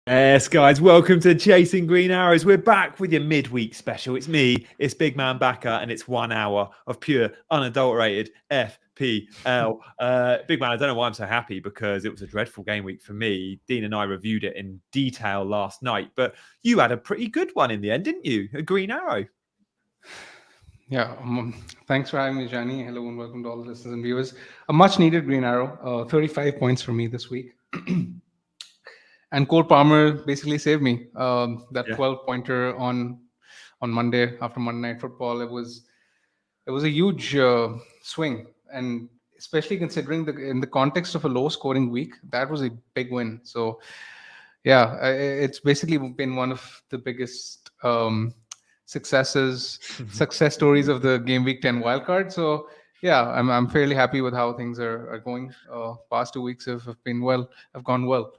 Yes, guys, welcome to Chasing Green Arrows. We're back with your midweek special. It's me, it's Bigman Bakar, and it's 1 hour of pure, unadulterated FPL. Bigman, I don't know why I'm so happy, because it was a dreadful game week for me. Dean and I reviewed it in detail last night, but you had a pretty good one in the end, didn't you? A Green Arrow. Yeah, thanks for having me, Johnny. Hello and welcome to all the listeners and viewers. A much-needed Green Arrow, 35 points for me this week. And Cole Palmer basically saved me. That 12-pointer on Monday after Monday Night Football. It was a huge swing, and especially considering in the context of a low-scoring week, that was a big win. So, yeah, it's basically been one of the biggest success stories of the game week 10 wildcard. So, yeah, I'm fairly happy with how things are going. Past 2 weeks have gone well.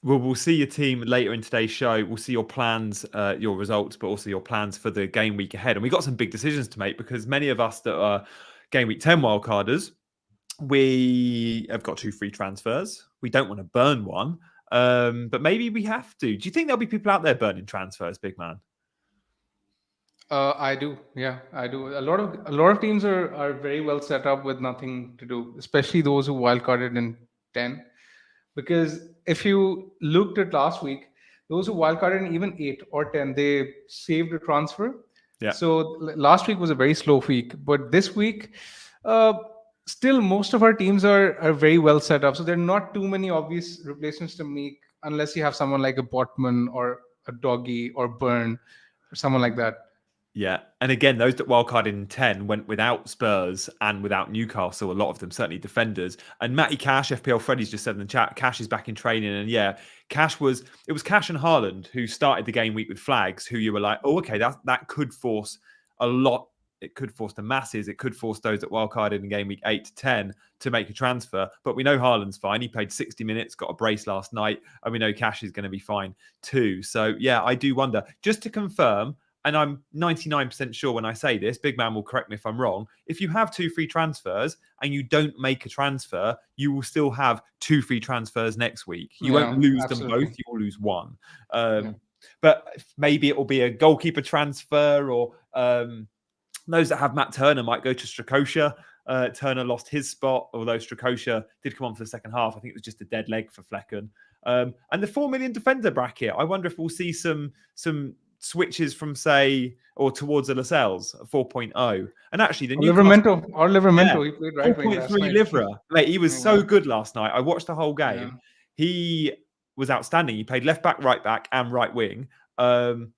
Well, we'll see your team later in today's show. We'll see your plans, your results, but also your plans for the game week ahead. And we've got some big decisions to make, because many of us that are game week 10 wildcarders, we have got 2 free transfers. We don't want to burn one, but maybe we have to. Do you think there'll be people out there burning transfers, big man? I do. Yeah, I do. A lot of teams are very well set up with nothing to do, especially those who wildcarded in 10. Because if you looked at last week, those who wildcarded in even 8 or 10, they saved a transfer. Yeah. So last week was a very slow week, but this week, still most of our teams are very well set up. So there are not too many obvious replacements to make, unless you have someone like a Botman or a Doggy or Burn or someone like that. Yeah. And again, those that wildcarded in 10 went without Spurs and without Newcastle, a lot of them, certainly defenders. And Matty Cash, FPL Freddy's just said in the chat, Cash is back in training. And yeah, it was Cash and Haaland who started the game week with flags, who you were like, oh, okay, that could force a lot. It could force the masses. It could force those that wildcarded in game week 8 to 10 to make a transfer. But we know Haaland's fine. He played 60 minutes, got a brace last night. And we know Cash is going to be fine too. So yeah, I do wonder. Just to confirm, and I'm 99% sure when I say this, Big Man will correct me if I'm wrong, if you have 2 free transfers and you don't make a transfer, you will still have 2 free transfers next week. You won't lose them both, you will lose one. But maybe it will be a goalkeeper transfer, or those that have Matt Turner might go to Strakosha. Turner lost his spot, although Strakosha did come on for the second half. I think it was just a dead leg for Flecken. And the 4 million defender bracket, I wonder if we'll see some switches from, say, or towards the Lascelles 4.0. And actually, the Livramento, he played right 4.3 Livra. Mate, he was so good last night. I watched the whole game. Yeah. He was outstanding. He played left back, right back, and right wing. And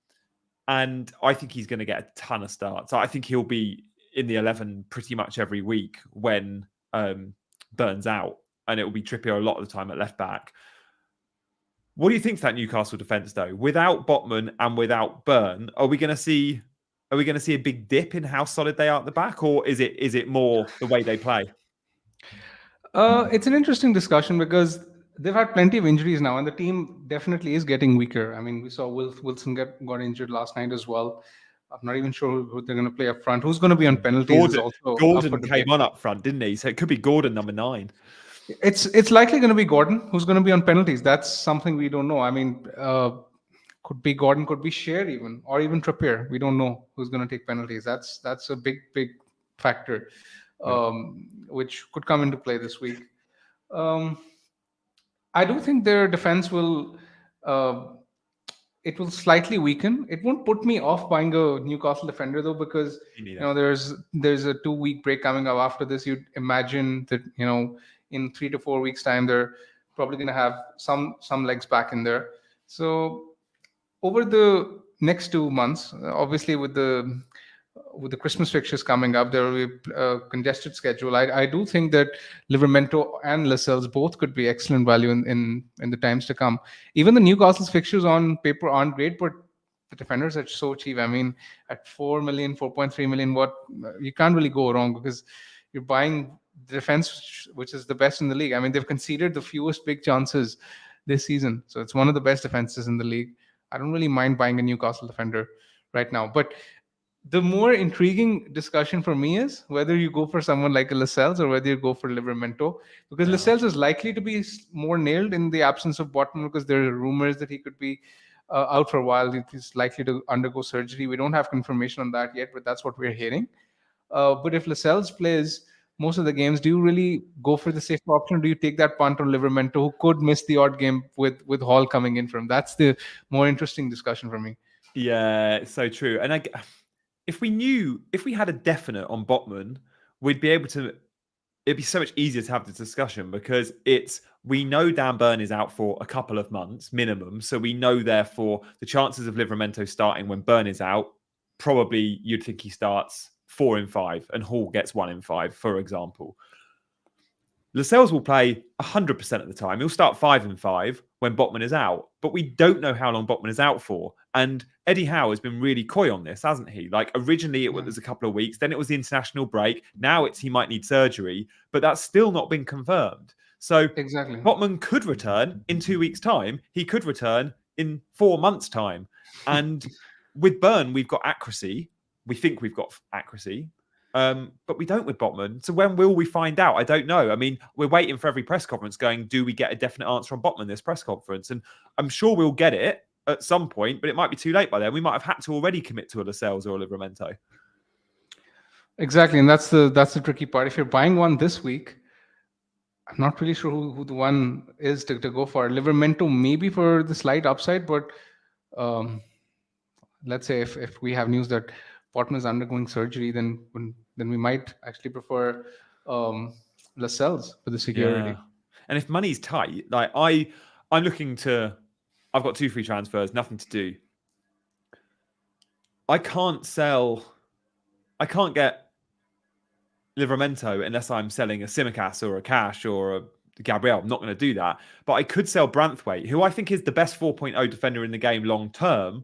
I think he's going to get a ton of starts. I think he'll be in the 11 pretty much every week when Burns out, and it will be Trippier a lot of the time at left back. What do you think of that Newcastle defence, though? Without Botman and without Burn, are we going to see a big dip in how solid they are at the back, or is it more the way they play? It's an interesting discussion, because they've had plenty of injuries now, and the team definitely is getting weaker. I mean, we saw Wilson got injured last night as well. I'm not even sure who they're going to play up front. Who's going to be on penalties? Gordon came on up front, didn't he? So it could be Gordon, number 9. It's likely going to be Gordon who's going to be on penalties. That's something we don't know. I mean, could be Gordon, could be Shear even, or even Trippier. We don't know who's going to take penalties. That's a big factor, which could come into play this week. I do think their defense will slightly weaken. It won't put me off buying a Newcastle defender, though, because there's a 2-week break coming up after this. You'd imagine that in 3 to 4 weeks' time, they're probably going to have some legs back in there. So over the next 2 months, obviously with the with the Christmas fixtures coming up, there will be a congested schedule. I do think that Livermento and Lascelles both could be excellent value in the times to come. Even the Newcastle's fixtures on paper aren't great, but the defenders are so cheap. I mean, at 4 million, 4.3 million, what you can't really go wrong because you're buying the defense, which is the best in the league. I mean, they've conceded the fewest big chances this season, so it's one of the best defenses in the league. I don't really mind buying a Newcastle defender right now, but the more intriguing discussion for me is whether you go for someone like a Lascelles or whether you go for Livermento, because Lascelles is likely to be more nailed in the absence of Botman, because there are rumors that he could be out for a while. He's likely to undergo surgery. We don't have confirmation on that yet, but that's what we're hearing. But if Lascelles plays most of the games, do you really go for the safer option, or do you take that punt on Livermento, who could miss the odd game with Hall coming in from? That's the more interesting discussion for me. Yeah, it's so true. And if we had a definite on Botman, we'd be able to. It'd be so much easier to have the discussion because we know Dan Burn is out for a couple of months minimum, so we know therefore the chances of Livermento starting when Burn is out, probably you'd think he starts 4 in 5 and Hall gets 1 in 5, for example. Lascelles will play 100% of the time. He'll start 5 in 5 when Botman is out, but we don't know how long Botman is out for. And Eddie Howe has been really coy on this, hasn't he? Like originally it was a couple of weeks, then it was the international break. Now it's he might need surgery, but that's still not been confirmed. So exactly, Botman could return in 2 weeks' time. He could return in 4 months' time. And with Burn, we've got accuracy. We think we've got accuracy. But we don't with Botman. So when will we find out? I don't know. I mean, we're waiting for every press conference going, do we get a definite answer on Botman this press conference? And I'm sure we'll get it at some point, but it might be too late by then. We might have had to already commit to a Lascelles or a Livermento. Exactly. And that's the tricky part. If you're buying one this week, I'm not really sure who the one is to go for. Livermento maybe for the slight upside, but let's say if we have news that Botman is undergoing surgery, then we might actually prefer Lascelles for the security. Yeah. And if money's tight, like I'm looking to, I've got 2 free transfers, nothing to do. I can't get Livermento unless I'm selling a Simicast or a Cash or a Gabriel. I'm not going to do that. But I could sell Branthwaite, who I think is the best 4.0 defender in the game long term.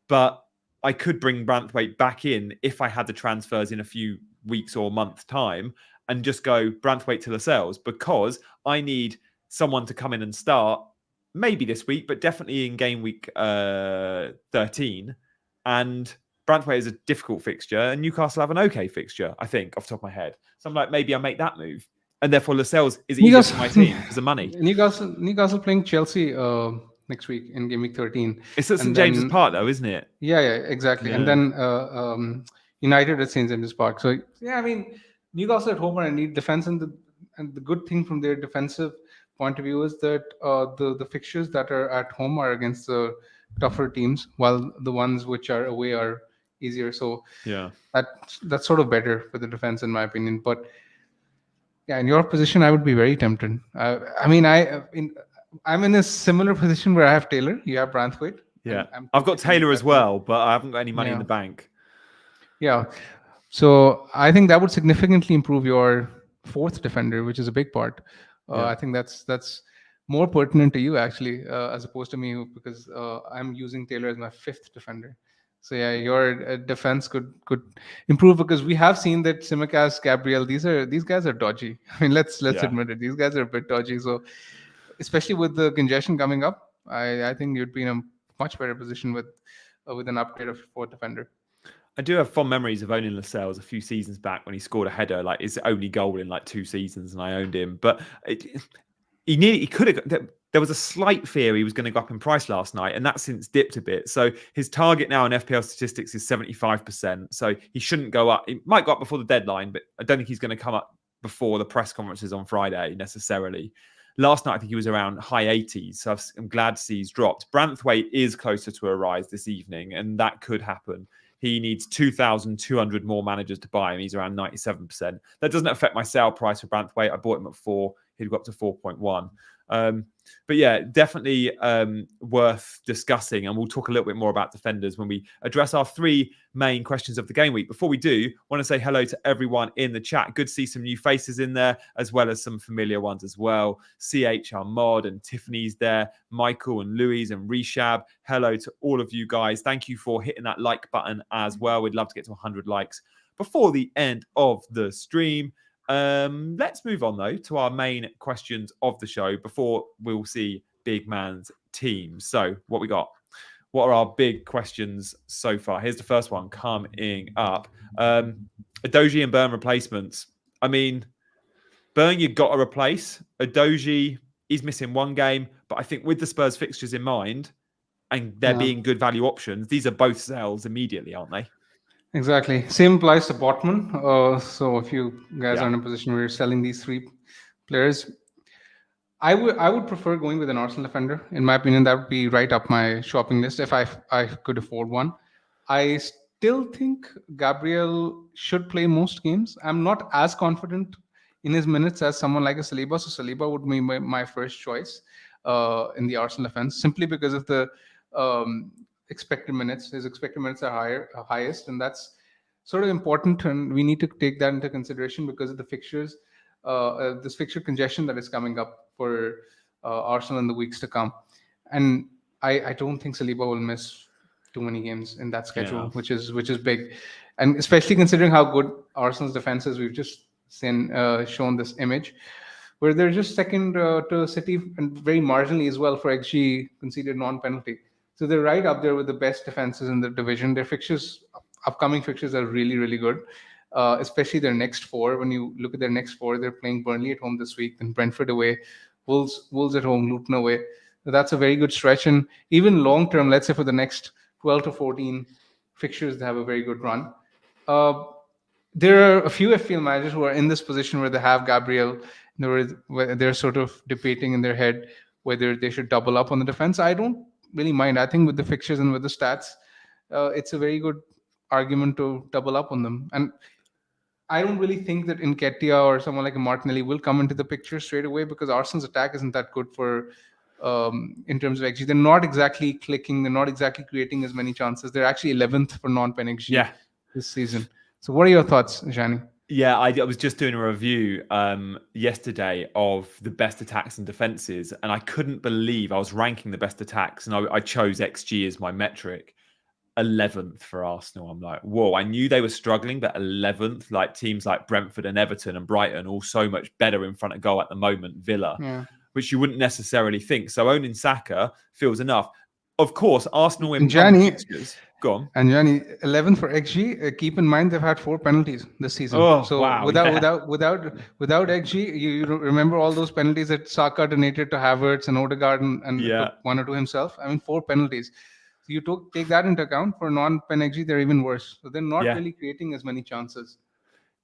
But I could bring Branthwaite back in if I had the transfers in a few weeks or months' time and just go Branthwaite to Lascelles, because I need someone to come in and start maybe this week, but definitely in game week 13. And Branthwaite is a difficult fixture and Newcastle have an okay fixture, I think, off the top of my head. So I'm like, maybe I make that move. And therefore Lascelles is easier for my team because of money. Newcastle playing Chelsea next week in game week 13. It's at St James's Park though, isn't it? Yeah, exactly. Yeah. And then United at St James's Park. So yeah, I mean, Newcastle at home and need defense, and the good thing from their defensive point of view is that the fixtures that are at home are against the tougher teams, while the ones which are away are easier. So yeah, that's sort of better for the defense in my opinion. But yeah, in your position, I would be very tempted. I mean, I'm in a similar position where I have Taylor. You have Branthwaite. Yeah, I've got Taylor as well, but I haven't got any money in the bank. Yeah, so I think that would significantly improve your 4th defender, which is a big part. I think that's more pertinent to you actually, as opposed to me, because I'm using Taylor as my 5th defender. So yeah, your defense could improve, because we have seen that Simicast, Gabriel, these guys are dodgy. I mean, let's admit it. These guys are a bit dodgy. So especially with the congestion coming up, I think you'd be in a much better position with an upgrade of 4th defender. I do have fond memories of owning Lascelles a few seasons back when he scored a header, like his only goal in like 2 seasons, and I owned him. But he could have. There was a slight fear he was going to go up in price last night, and that's since dipped a bit. So his target now in FPL statistics is 75%. So he shouldn't go up. It might go up before the deadline, but I don't think he's going to come up before the press conferences on Friday necessarily. Last night, I think he was around high 80s. So I'm glad to see he's dropped. Branthwaite is closer to a rise this evening, and that could happen. He needs 2,200 more managers to buy him. He's around 97%. That doesn't affect my sale price for Branthwaite. I bought him at 4. He'd go up to 4.1. But yeah, definitely worth discussing. And we'll talk a little bit more about defenders when we address our 3 main questions of the game week. Before we do, I want to say hello to everyone in the chat. Good to see some new faces in there, as well as some familiar ones as well. CH, our mod, and Tiffany's there. Michael and Louise and Reshab. Hello to all of you guys. Thank you for hitting that like button as well. We'd love to get to 100 likes before the end of the stream. Let's move on though to our main questions of the show before we'll see Bigman's team. So what we got? What are our big questions so far? Here's the first one coming up. Adoji and Burn replacements. I mean, Burn you've got to replace. Adoji, he's missing 1 game, but I think with the Spurs fixtures in mind and there being good value options, these are both sells immediately, aren't they? Exactly. Same applies to Botman. So if you guys are in a position where you're selling these 3 players, I would prefer going with an Arsenal defender. In my opinion, that would be right up my shopping list if I could afford one. I still think Gabriel should play most games. I'm not as confident in his minutes as someone like a Saliba. So Saliba would be my first choice in the Arsenal defense, simply because of the expected minutes. His expected minutes are highest, and that's sort of important, and we need to take that into consideration because of the fixtures, this fixture congestion that is coming up for Arsenal in the weeks to come. And I don't think Saliba will miss too many games in that schedule, which is big, and especially considering how good Arsenal's defense is. We've just shown this image where they're just second to City and very marginally as well for XG conceded non-penalty. So they're right up there with the best defenses in the division. Their upcoming fixtures are really, really good, especially their next 4. When you look at their next 4, they're playing Burnley at home this week, then Brentford away, Wolves at home, Luton away. So that's a very good stretch. And even long term, let's say for the next 12 to 14 fixtures, they have a very good run. There are a few FPL managers who are in this position where they have Gabriel, where they're sort of debating in their head whether they should double up on the defense. I don't really mind. I think with the fixtures and with the stats, it's a very good argument to double up on them. And I don't really think that Nketiah or someone like a Martinelli will come into the picture straight away because Arsenal's attack isn't that good for in terms of XG. They're not exactly clicking. They're not exactly creating as many chances. They're actually 11th for non-pen XG this season. So what are your thoughts, Jani? Yeah, I was just doing a review yesterday of the best attacks and defenses, and I couldn't believe I was ranking the best attacks, and I chose XG as my metric. 11th for Arsenal. I'm like, whoa, I knew they were struggling, but 11th, like teams like Brentford and Everton and Brighton, all so much better in front of goal at the moment, Villa, which you wouldn't necessarily think. So owning Saka feels enough. Of course, Arsenal in fixtures. Go on. And Johnny, 11 for XG. Keep in mind they've had 4 penalties this season. Without XG, you remember all those penalties that Saka donated to Havertz and Odegaard and 1 or 2 himself. I mean, 4 penalties. So you take that into account. For non-pen XG, they're even worse. So they're not really creating as many chances.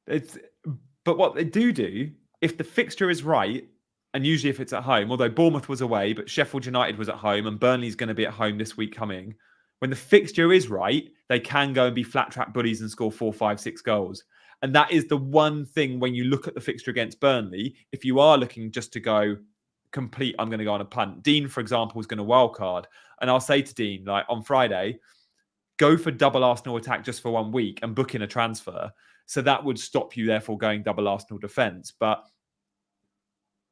But what they do, if the fixture is right, and usually if it's at home, although Bournemouth was away, but Sheffield United was at home, and Burnley's going to be at home this week coming. When the fixture is right, they can go and be flat track buddies and score 4, 5, 6 goals. And that is the one thing when you look at the fixture against Burnley, if you are looking just to go complete, I'm going to go on a punt. Dean, for example, is going to wildcard. And I'll say to Dean, like on Friday, go for double Arsenal attack just for 1 week and book in a transfer. So that would stop you, therefore, going double Arsenal defence. But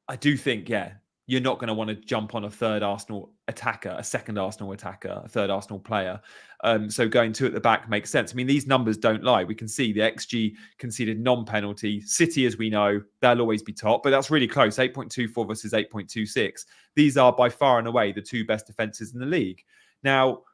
I do think, you're not going to want to jump on a third Arsenal attacker, a second Arsenal attacker, a third Arsenal player. So going 2 at the back makes sense. I mean, these numbers don't lie. We can see the XG conceded non-penalty. City, as we know, they'll always be top, but that's really close. 8.24 versus 8.26. These are by far and away the 2 best defences in the league. Now,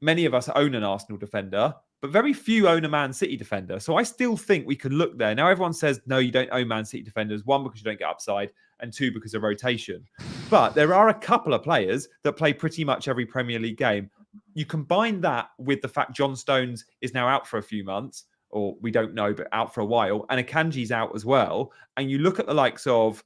many of us own an Arsenal defender, but very few own a Man City defender. So I still think we can look there. Now, everyone says, no, you don't own Man City defenders. 1, because you don't get upside, and 2, because of rotation. But there are a couple of players that play pretty much every Premier League game. You combine that with the fact John Stones is now out for a few months, or we don't know, but out for a while, and Akanji's out as well. And you look at the likes of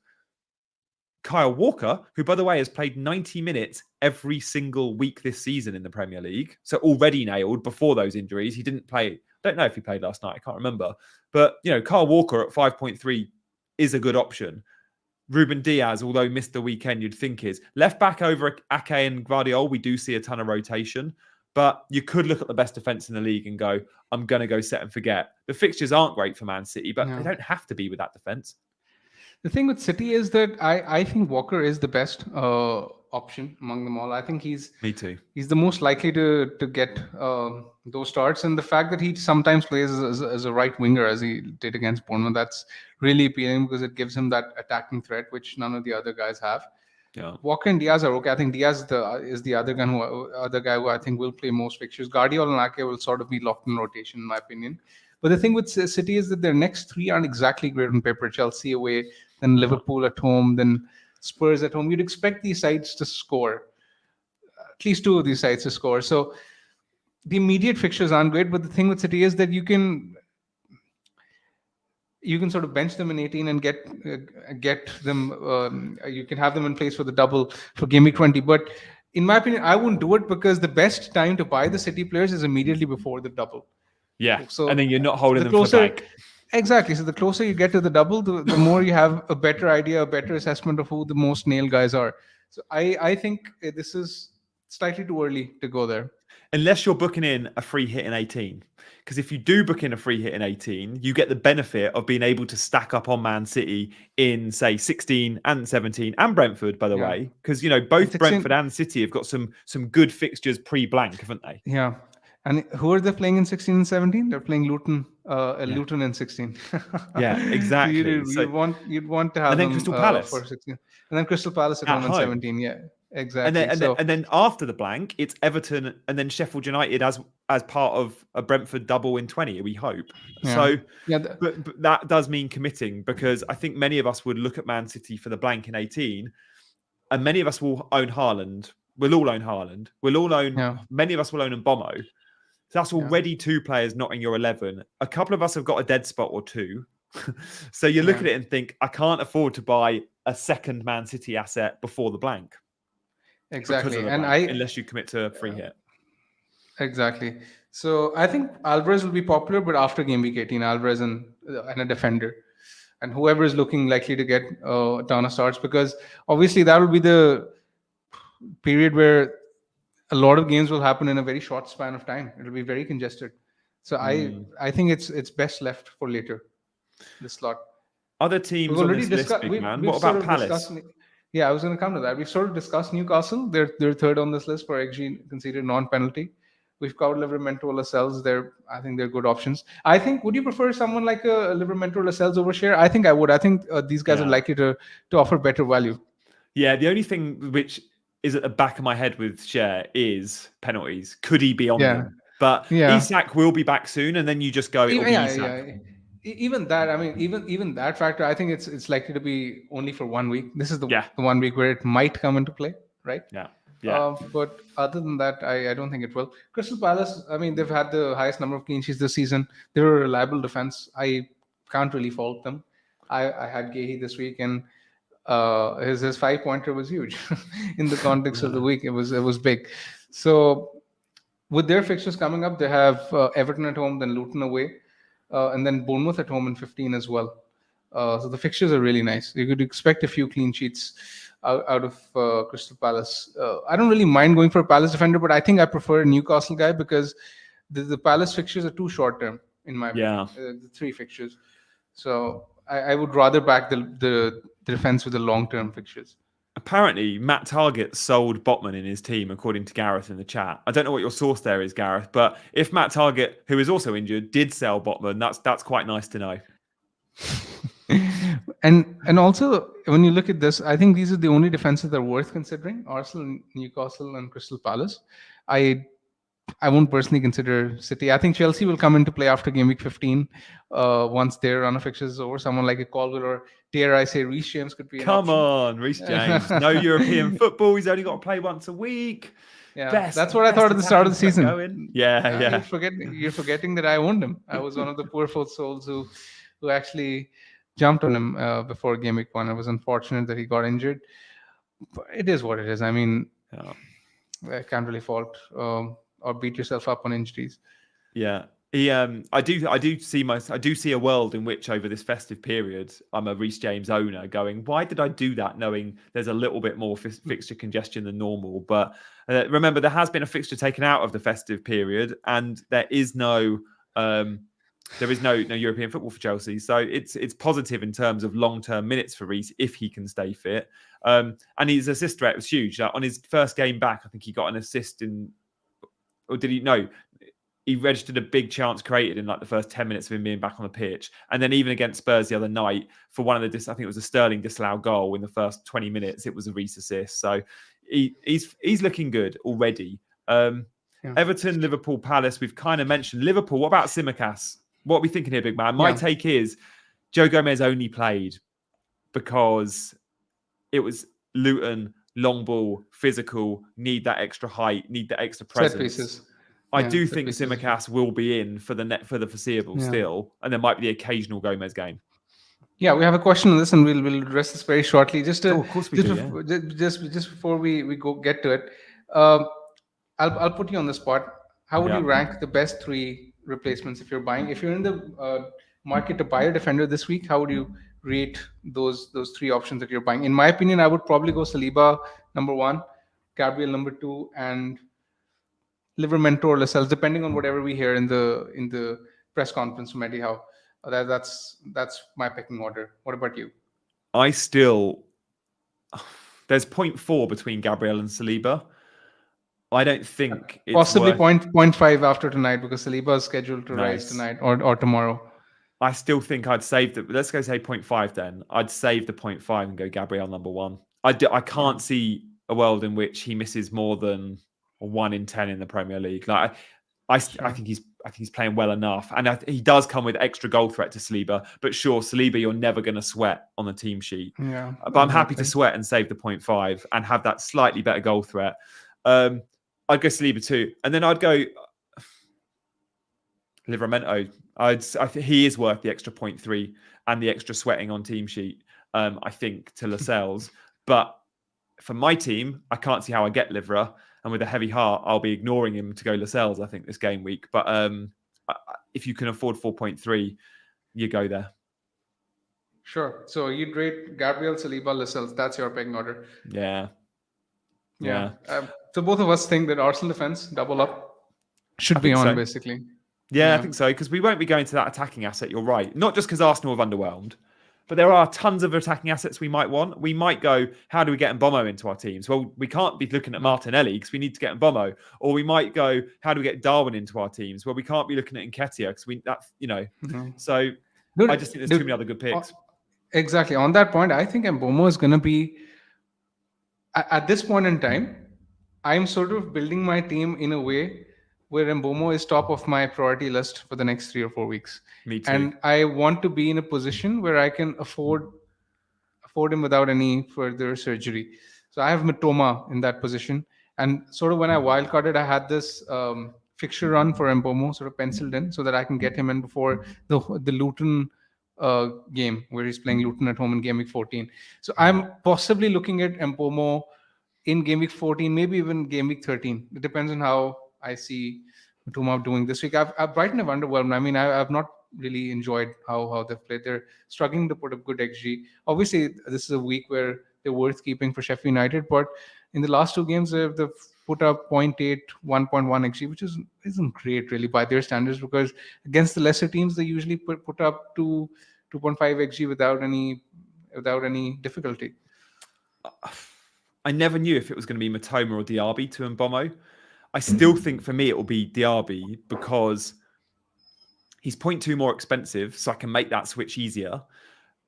Kyle Walker, who, by the way, has played 90 minutes every single week this season in the Premier League. So already nailed before those injuries. He didn't play. Don't know if he played last night. I can't remember. But, Kyle Walker at 5.3 is a good option. Ruben Diaz, although missed the weekend, you'd think is left back over Ake and Guardiola. We do see a ton of rotation, but you could look at the best defense in the league and go, I'm going to go set and forget. The fixtures aren't great for Man City, but they don't have to be with that defense. The thing with City is that I think Walker is the best option among them all. I think Me too. He's the most likely to get those starts, and the fact that he sometimes plays as a right winger, as he did against Bournemouth, that's really appealing because it gives him that attacking threat which none of the other guys have. Yeah. Walker and Diaz are okay. I think Diaz is the other guy who I think will play most fixtures. Guardiola and Ake will sort of be locked in rotation, in my opinion. But the thing with City is that their next three aren't exactly great on paper. Chelsea away, then Liverpool at home, then Spurs at home. You'd expect these sides to score, at least two of these sides to score. So the immediate fixtures aren't great. But the thing with City is that you can sort of bench them in 18 and get them. You can have them in place for the double for game week 20. But in my opinion, I wouldn't do it because the best time to buy the City players is immediately before the double. Yeah, so and then you're not holding them for the bank. Exactly. So the closer you get to the double, the more you have a better idea, a better assessment of who the most nail guys are. So I think this is slightly too early to go there. Unless you're booking in a free hit in 18. Because if you do book in a free hit in 18, you get the benefit of being able to stack up on Man City in, say, 16 and 17 and Brentford, by the way. Because, both Brentford and City have got some good fixtures pre-blank, haven't they? Yeah. And who are they playing in 16 and 17? They're playing Luton, Luton in 16. Yeah, exactly. You'd want to have them Crystal Palace for 16, and then Crystal Palace at home in 17. Yeah, exactly. And then after the blank, it's Everton and then Sheffield United as part of a Brentford double in 20. We hope. Yeah. So, but that does mean committing, because I think many of us would look at Man City for the blank in 18, and many of us will own Haaland. We'll all own Haaland. We'll all own. Many of us will own Mbommo. So that's already two players not in your 11. A couple of us have got a dead spot or two. So you look at it and think, I can't afford to buy a second Man City asset before the blank. Exactly. And unless you commit to a free hit. Exactly. So I think Alvarez will be popular, but after game week 18, Alvarez and a defender. And whoever is looking likely to get a ton of starts, because obviously that will be the period where a lot of games will happen in a very short span of time. It'll be very congested. So I think it's best left for later, this slot. Other teams on this list, big man. What about Palace? Yeah, I was going to come to that. We've sort of discussed Newcastle. They're third on this list for XG conceded non-penalty. We've covered Liverpool, Lascelles. I think they're good options. I think, would you prefer someone like a Liverpool, Lascelles over Share? I think I would. I think these guys are likely to offer better value. Yeah, the only thing which is at the back of my head with Share is penalties. Could he be on them? But Isak will be back soon, and then you just go, it'll be Isak. Yeah. Even that, I mean, even that factor, I think it's likely to be only for 1 week. This is the 1 week where it might come into play, right? Yeah. But other than that, I don't think it will. Crystal Palace, I mean, they've had the highest number of clean sheets this season. They're a reliable defense. I can't really fault them. I had Gahey this week, and his 5-pointer was huge in the context of the week. It was big. So with their fixtures coming up, they have Everton at home, then Luton away, and then Bournemouth at home in 15 as well. So the fixtures are really nice. You could expect a few clean sheets out of Crystal Palace. I don't really mind going for a Palace defender, but I think I prefer a Newcastle guy because the Palace fixtures are too short term in my opinion. The 3 fixtures. So I would rather back the defense with the long-term fixtures. Apparently, Matt Targett sold Botman in his team, according to Gareth in the chat. I don't know what your source there is, Gareth, but if Matt Targett, who is also injured, did sell Botman, that's quite nice to know. And also, when you look at this, I think these are the only defenses that are worth considering: Arsenal, Newcastle, and Crystal Palace. I won't personally consider City. I think Chelsea will come into play after game week 15 once their run of fixtures is over. Someone like a Colville or, dare I say, Reece James could be an Come option. on, Reece James. No European football. He's only got to play once a week. Yeah, that's what I thought at the start of the season. Yeah. You're forgetting that I owned him. I was one of the poor souls who actually jumped on him before game week 1. It was unfortunate that he got injured. But it is what it is. I mean, I can't really fault or beat yourself up on injuries. Yeah. I do see a world in which over this festive period, I'm a Reece James owner going, why did I do that? Knowing there's a little bit more fixture congestion than normal. But remember, there has been a fixture taken out of the festive period, and there is no no European football for Chelsea. So it's positive in terms of long-term minutes for Reece if he can stay fit. And his assist threat was huge. Like, on his first game back, I think he got an assist or did he? No, he registered a big chance created in like the first 10 minutes of him being back on the pitch. And then even against Spurs the other night, for one of the, I think it was a Sterling disallowed goal in the first 20 minutes, it was a Reece assist. So he's looking good already. Everton, Liverpool, Palace, we've kind of mentioned. Liverpool, what about Tsimikas? What are we thinking here, big man? My take is Joe Gomez only played because it was Luton, long ball, physical, need that extra height, need that extra presence. Set pieces. I do think Tsimikas will be in for the foreseeable still, and there might be the occasional Gomez game. Yeah, we have a question on this, and we'll address this very shortly. Just of course we do. Just before we get to it, I'll put you on the spot. How would you rank the best 3 replacements if you're buying? If you're in the market to buy a defender this week, how would you rate those 3 options that you're buying? In my opinion, I would probably go Saliba number 1, Gabriel number 2, and Livramento or Lascelles, depending on whatever we hear in the press conference from Eddie Howe. That's my pecking order. What about you? There's 0.4 between Gabriel and Saliba. I don't think it's possibly 0.5 after tonight, because Saliba is scheduled to rise tonight or tomorrow. I still think I'd save let's go say 0.5 then. I'd save the 0.5 and go Gabriel number 1. I can't see a world in which he misses more than 1 in 10 in the Premier League. Like I think he's playing well enough, and he does come with extra goal threat to Saliba. But sure, Saliba, you're never going to sweat on the team sheet. Yeah, but I'm happy to sweat and save the 0.5 and have that slightly better goal threat. I'd go Saliba too, and then I'd go Livramento. I think he is worth the extra 0.3 and the extra sweating on team sheet. I think to Lascelles, but for my team, I can't see how I get Livra. And with a heavy heart, I'll be ignoring him to go Lascelles, I think, this game week. But if you can afford 4.3, you go there. Sure. So you'd rate Gabriel, Saliba, Lascelles. That's your pecking order. Yeah. So both of us think that Arsenal defense, double up, should be on, basically. Yeah, I think so, because we won't be going to that attacking asset. You're right. Not just because Arsenal have underwhelmed, but there are tons of attacking assets we might want. We might go, how do we get Mbommo into our teams? Well, we can't be looking at Martinelli because we need to get Mbommo. Or we might go, how do we get Darwin into our teams? Well, we can't be looking at Nketiah because So I just think there's too many other good picks. Exactly. On that point, I think Mbommo is going to be, at this point in time, I'm sort of building my team in a way where Mbommo is top of my priority list for the next 3 or 4 weeks. Me too. And I want to be in a position where I can afford him without any further surgery. So I have Mitoma in that position. And sort of when I wildcarded, I had this fixture run for Mbommo sort of penciled in so that I can get him in before the Luton game, where he's playing Luton at home in game week 14. So I'm possibly looking at Mbommo in game week 14, maybe even game week 13. It depends on how I see Mitoma doing this week. Brighton have underwhelmed. I mean, I've not really enjoyed how they've played. They're struggling to put up good XG. Obviously, this is a week where they're worth keeping for Sheffield United, but in the last 2 games, they've put up 0.8, 1.1 XG, which isn't great really by their standards, because against the lesser teams, they usually put up to 2.5 XG without any difficulty. I never knew if it was going to be Mitoma or Diaby to Mbommo. I still think for me it will be Diaby because he's 0.2 more expensive, so I can make that switch easier.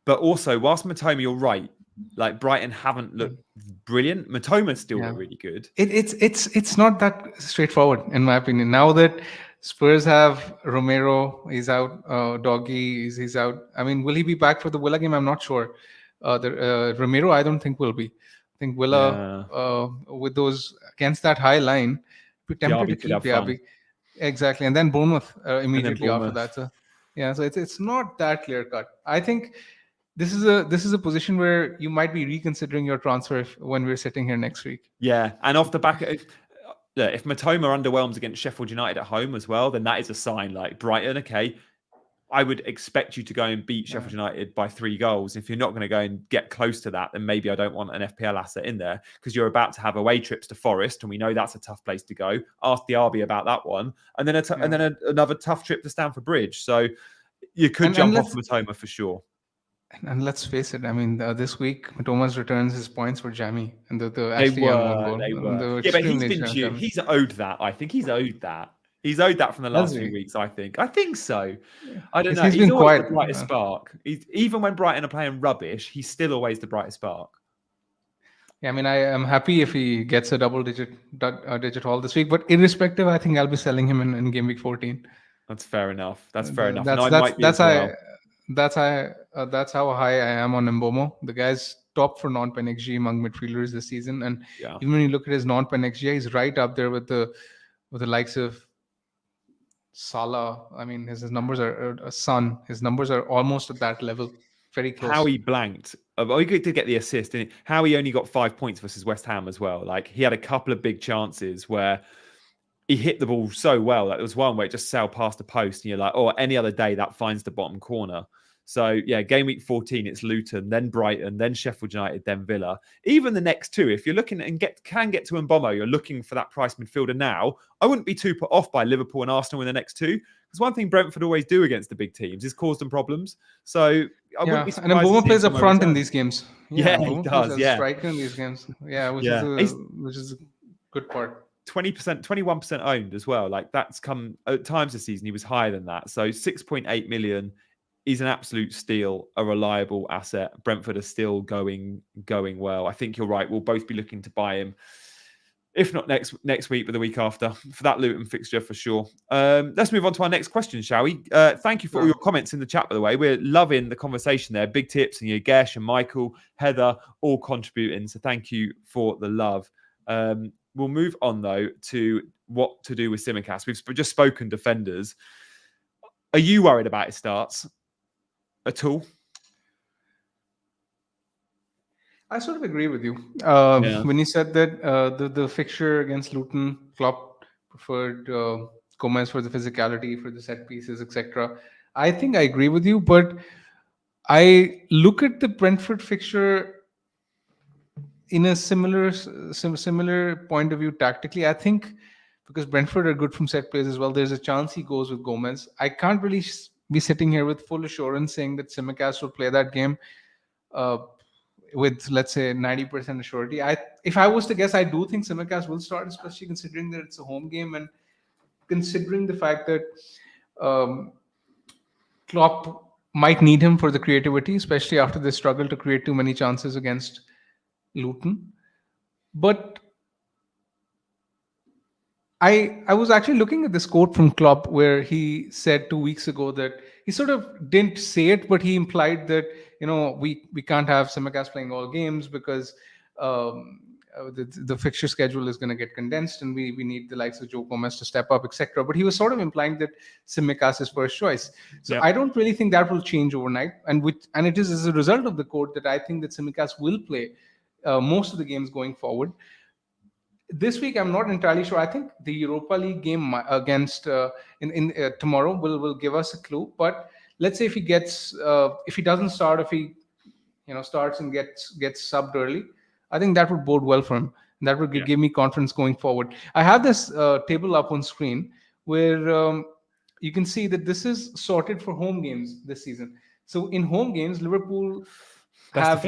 But also, whilst Mitoma, you're right, like Brighton haven't looked brilliant, Mitoma still look really good. It's not that straightforward in my opinion. Now that Spurs have Romero, he's out, Doggy, he's out. I mean, will he be back for the Villa game? I'm not sure. Romero, I don't think will be. I think Villa, with those against that high line, be tempted to keep Diaby. Exactly, and then Bournemouth immediately after that. So it's not that clear cut. I think this is a position where you might be reconsidering your transfer when we're sitting here next week. Yeah, and off the back, look, if Matoma underwhelms against Sheffield United at home as well, then that is a sign. Like Brighton, okay, I would expect you to go and beat Sheffield United by 3 goals. If you're not going to go and get close to that, then maybe I don't want an FPL asset in there, because you're about to have away trips to Forest, and we know that's a tough place to go. Ask the RB about that one, and then another tough trip to Stamford Bridge. So you could jump off Matoma for sure. And let's face it, I mean, this week, Matoma's returns, his points were jammy. And the They were. Yeah, but he's owed that. I think he's owed that. He's owed that from the last few weeks, I think. I think so. I don't know. He's always the brightest spark. Even when Brighton are playing rubbish, he's still always the brightest spark. Yeah, I mean, I am happy if he gets a double-digit haul this week. But irrespective, I think I'll be selling him in game week 14. That's fair enough. That's fair enough. That's how high I am on Mbomo. The guy's top for non-pen XG among midfielders this season, and even when you look at his non-pen XG, he's right up there with the likes of Salah. I mean, his numbers are Son. His numbers are almost at that level, very close. How he blanked. He did get the assist, didn't he? How he only got 5 points versus West Ham as well. Like, he had a couple of big chances where he hit the ball so well. Like, there was one where it just sailed past the post, and you're like, oh, any other day that finds the bottom corner. So, yeah, game week 14, it's Luton, then Brighton, then Sheffield United, then Villa. Even the next two, if you're looking and can get to Mbomo, you're looking for that price midfielder now, I wouldn't be too put off by Liverpool and Arsenal in the next two. Because one thing Brentford always do against the big teams is cause them problems. So, I wouldn't be surprised. And Mbomo plays up front in these games. Yeah, he does. Yeah, striker in these games. Yeah, which is a good part. 20%, 21% owned as well. Like, that's come at times this season. He was higher than that. So 6.8 million. He's an absolute steal, a reliable asset. Brentford are still going well. I think you're right. We'll both be looking to buy him, if not next week, but the week after, for that Luton fixture for sure. Let's move on to our next question, shall we? Thank you for all your comments in the chat, by the way. We're loving the conversation there. Big tips, and Yogesh and Michael, Heather, all contributing. So thank you for the love. We'll move on, though, to what to do with Tsimikas. We've just spoken defenders. Are you worried about his starts at all? I sort of agree with you. When you said that the fixture against Luton, Klopp preferred Gomez for the physicality, for the set pieces, etc. I think I agree with you, but I look at the Brentford fixture in a similar point of view tactically. I think because Brentford are good from set plays as well, there's a chance he goes with Gomez. I can't really be sitting here with full assurance saying that Tsimikas will play that game with, let's say, 90% surety. If I was to guess, I do think Tsimikas will start, especially considering that it's a home game and considering the fact that Klopp might need him for the creativity, especially after they struggle to create too many chances against Luton. But I was actually looking at this quote from Klopp where he said 2 weeks ago that he sort of didn't say it, but he implied that, we can't have Tsimikas playing all games because the fixture schedule is going to get condensed and we need the likes of Joe Gomez to step up, etc. But he was sort of implying that Tsimikas is first choice. So I don't really think that will change overnight. And it is as a result of the quote that I think that Tsimikas will play most of the games going forward. This week, I'm not entirely sure. I think the Europa League game against tomorrow will give us a clue. But let's say if he doesn't start, if he starts and gets subbed early, I think that would bode well for him. And that would give me confidence going forward. I have this table up on screen where you can see that this is sorted for home games this season. So in home games, Liverpool have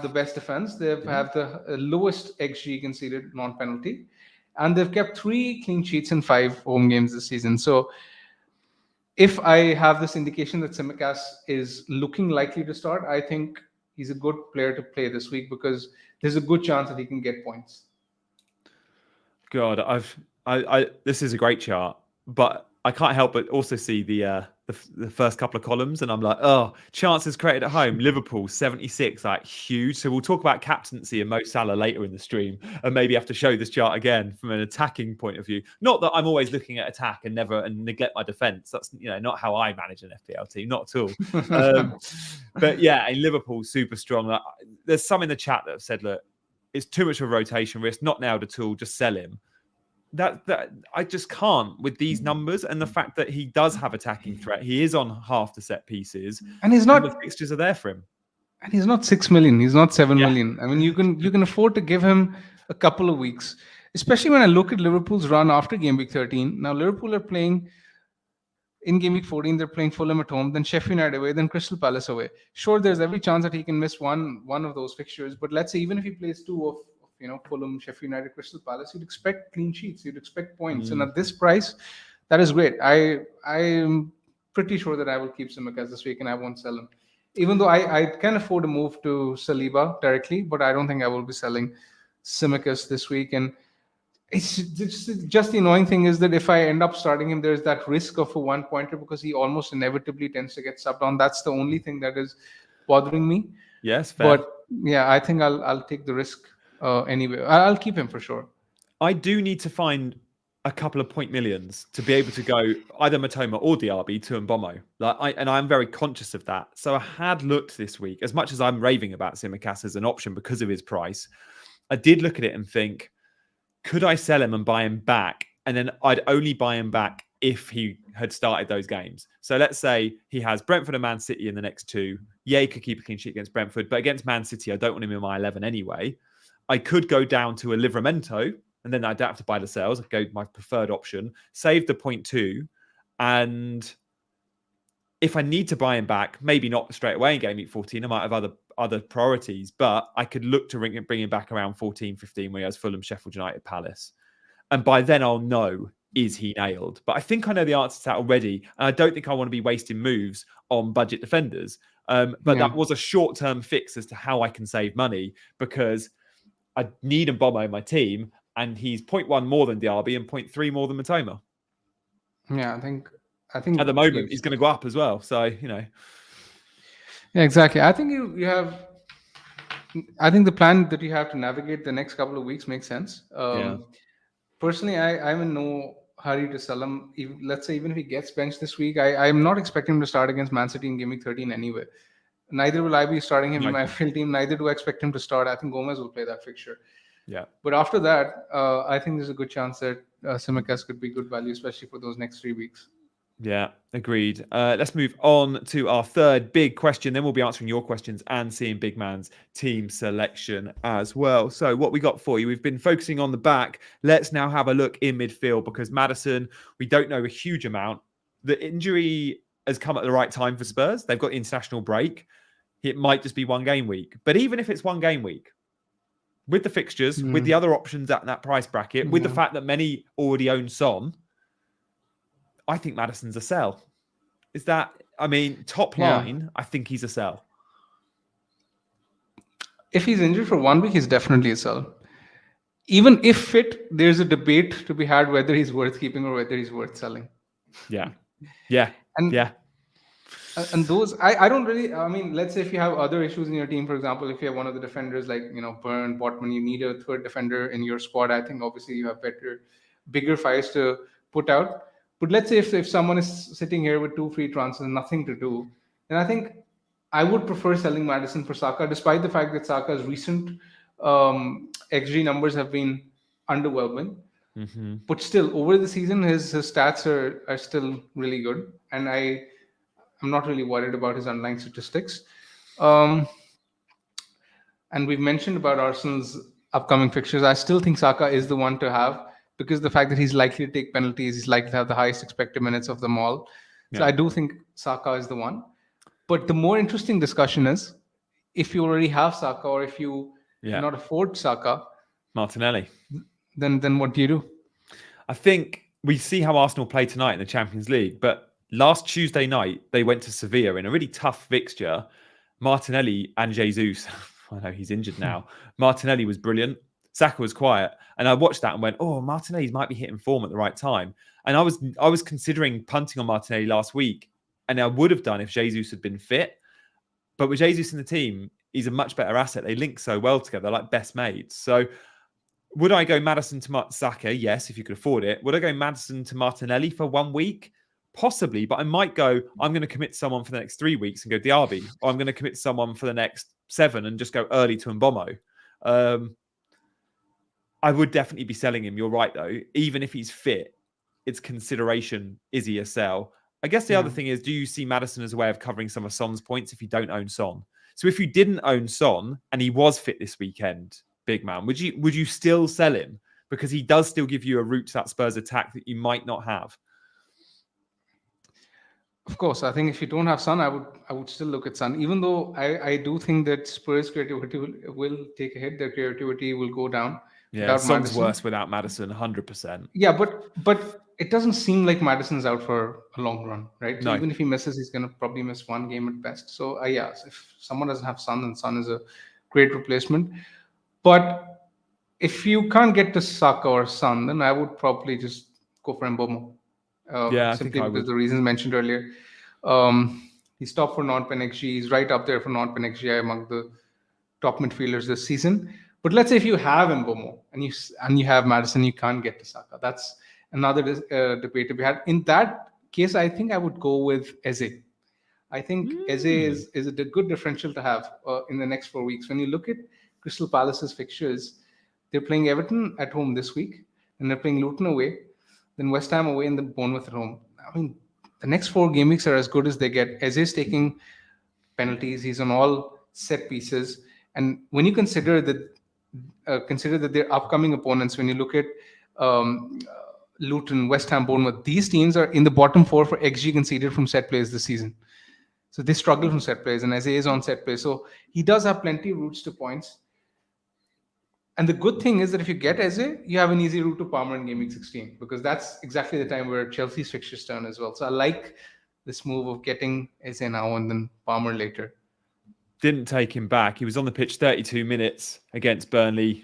the best defense. They have the lowest XG conceded non-penalty, and they've kept 3 clean sheets in 5 home games this season. So if I have this indication that Tsimikas is looking likely to start, I think he's a good player to play this week because there's a good chance that he can get points. God, this is a great chart, but I can't help but also see the first couple of columns, and I'm like, oh, chances created at home, Liverpool 76, like huge. So we'll talk about captaincy and Mo Salah later in the stream, and maybe have to show this chart again from an attacking point of view. Not that I'm always looking at attack and neglect my defense. That's not how I manage an FPL team, not at all. But yeah, in Liverpool, super strong. There's some in the chat that have said, look, it's too much of a rotation risk, not nailed at all, just sell him. that I just can't with these numbers and the fact that he does have attacking threat. He is on half the set pieces, and he's and the not. fixtures are there for him. And he's not 6 million. He's not seven Yeah. million. I mean, you can afford to give him a couple of weeks, especially when I look at Liverpool's run after game week 13. Now Liverpool are playing in game week 14. They're playing Fulham at home, then Sheffield United away, then Crystal Palace away. Sure, there's every chance that he can miss one of those fixtures. But let's say even if he plays two of Fulham, Sheffield United, Crystal Palace, you'd expect clean sheets. You'd expect points, and at this price, that is great. I'm pretty sure that I will keep Tsimikas this week and I won't sell him. Even though I can afford a move to Saliba directly, but I don't think I will be selling Tsimikas this week. And it's just the annoying thing is that if I end up starting him, there's that risk of a one-pointer because he almost inevitably tends to get subbed on. That's the only thing that is bothering me. Yes, fair. But yeah, I think I'll take the risk anyway. I'll keep him for sure. I do need to find a couple of point millions to be able to go either Matoma or DRB to Mbomo. And I'm very conscious of that. So I had looked this week, as much as I'm raving about Tsimikas as an option because of his price, I did look at it and think, could I sell him and buy him back? And then I'd only buy him back if he had started those games. So let's say he has Brentford and Man City in the next two. Yeah, he could keep a clean sheet against Brentford, but against Man City, I don't want him in my 11 anyway. I could go down to a Livramento, and then I'd have to buy the sales. I'd go my preferred option, save the 0.2, and if I need to buy him back, maybe not straight away in game week 14, I might have other priorities, but I could look to bring him back around 14, 15 when he has Fulham, Sheffield United, Palace. And by then I'll know, is he nailed? But I think I know the answer to that already. And I don't think I want to be wasting moves on budget defenders. But that was a short-term fix as to how I can save money because I need Mbomo in my team and he's 0.1 more than DRB and 0.3 more than Matoma. Yeah, I think at the moment he's going to go up as well. So, Yeah, exactly. I think you have. I think the plan that you have to navigate the next couple of weeks makes sense. Personally, I'm in no hurry to sell him. Let's say even if he gets benched this week, I'm not expecting him to start against Man City in game week 13 anyway. Neither will I be starting him in my field team. Neither do I expect him to start. I think Gomez will play that fixture. Yeah. But after that, I think there's a good chance that Tsimikas could be good value, especially for those next 3 weeks. Yeah, agreed. Let's move on to our third big question. Then we'll be answering your questions and seeing Bigman's team selection as well. So what we got for you, we've been focusing on the back. Let's now have a look in midfield because Madison, we don't know a huge amount. The injury has come at the right time for Spurs. They've got the international break. It might just be one game week. But even if it's one game week, with the fixtures, with the other options at that price bracket, with the fact that many already own Son, I think Madison's a sell. Is that, top line, I think he's a sell. If he's injured for 1 week, he's definitely a sell. Even if fit, there's a debate to be had whether he's worth keeping or whether he's worth selling. Yeah. And those, I don't really, let's say if you have other issues in your team, for example, if you have one of the defenders like, Burn, Botman, you need a third defender in your squad. I think obviously you have bigger fires to put out. But let's say if someone is sitting here with 2 free transfers, nothing to do, then I think I would prefer selling Madison for Saka, despite the fact that Saka's recent XG numbers have been underwhelming. Mm-hmm. But still, over the season, his stats are still really good. And I'm not really worried about his underlying statistics. And we've mentioned about Arsenal's upcoming fixtures. I still think Saka is the one to have, because the fact that he's likely to take penalties, he's likely to have the highest expected minutes of them all. So I do think Saka is the one. But the more interesting discussion is, if you already have Saka or if you cannot afford Saka, Martinelli. Then what do you do? I think we see how Arsenal play tonight in the Champions League, but last Tuesday night, they went to Sevilla in a really tough fixture. Martinelli and Jesus, I know he's injured now. Martinelli was brilliant. Saka was quiet. And I watched that and went, oh, Martinelli might be hitting form at the right time. And I was considering punting on Martinelli last week. And I would have done if Jesus had been fit. But with Jesus in the team, he's a much better asset. They link so well together. They're like best mates. So would I go Madison to Saka? Yes, if you could afford it. Would I go Madison to Martinelli for 1 week? Possibly. But I might go, I'm going to commit to someone for the next 3 weeks and go Diaby. Or I'm going to commit to someone for the next 7 and just go early to Mbomo. I would definitely be selling him. You're right, though. Even if he's fit, it's consideration. Is he a sell? I guess the other thing is, do you see Madison as a way of covering some of Son's points if you don't own Son? So if you didn't own Son and he was fit this weekend, big man, would you still sell him? Because he does still give you a route to that Spurs attack that you might not have. Of course, I think if you don't have Son, I would still look at Son. Even though I do think that Spurs' creativity will take a hit, their creativity will go down. Yeah, Son's worse without Madison, 100%. Yeah, but it doesn't seem like Madison's out for a long run, right? So even if he misses, he's going to probably miss one game at best. So yeah, if someone doesn't have Son, then Son is a great replacement. But if you can't get to Saka or Son, then I would probably just go for Mbomo. Simply because the reasons mentioned earlier. He's top for non-pen XG. He's right up there for non-pen XG among the top midfielders this season. But let's say if you have Mbomo and you have Madison, you can't get to Saka. That's another debate to be had. In that case, I think I would go with Eze. I think Eze is a good differential to have in the next 4 weeks. When you look at Crystal Palace's fixtures, they're playing Everton at home this week, and they're playing Luton away, then West Ham away, and then Bournemouth at home. I mean, the next 4 game weeks are as good as they get. Eze's taking penalties. He's on all set pieces. And when you consider that their upcoming opponents, when you look at Luton, West Ham, Bournemouth, these teams are in the bottom 4 for XG conceded from set plays this season. So they struggle from set plays, and Eze is on set plays. So he does have plenty of routes to points. And the good thing is that if you get Eze, you have an easy route to Palmer in game week 16, because that's exactly the time where Chelsea's fixtures turn as well. So I like this move of getting Eze now and then Palmer later. Didn't take him back. He was on the pitch 32 minutes against Burnley,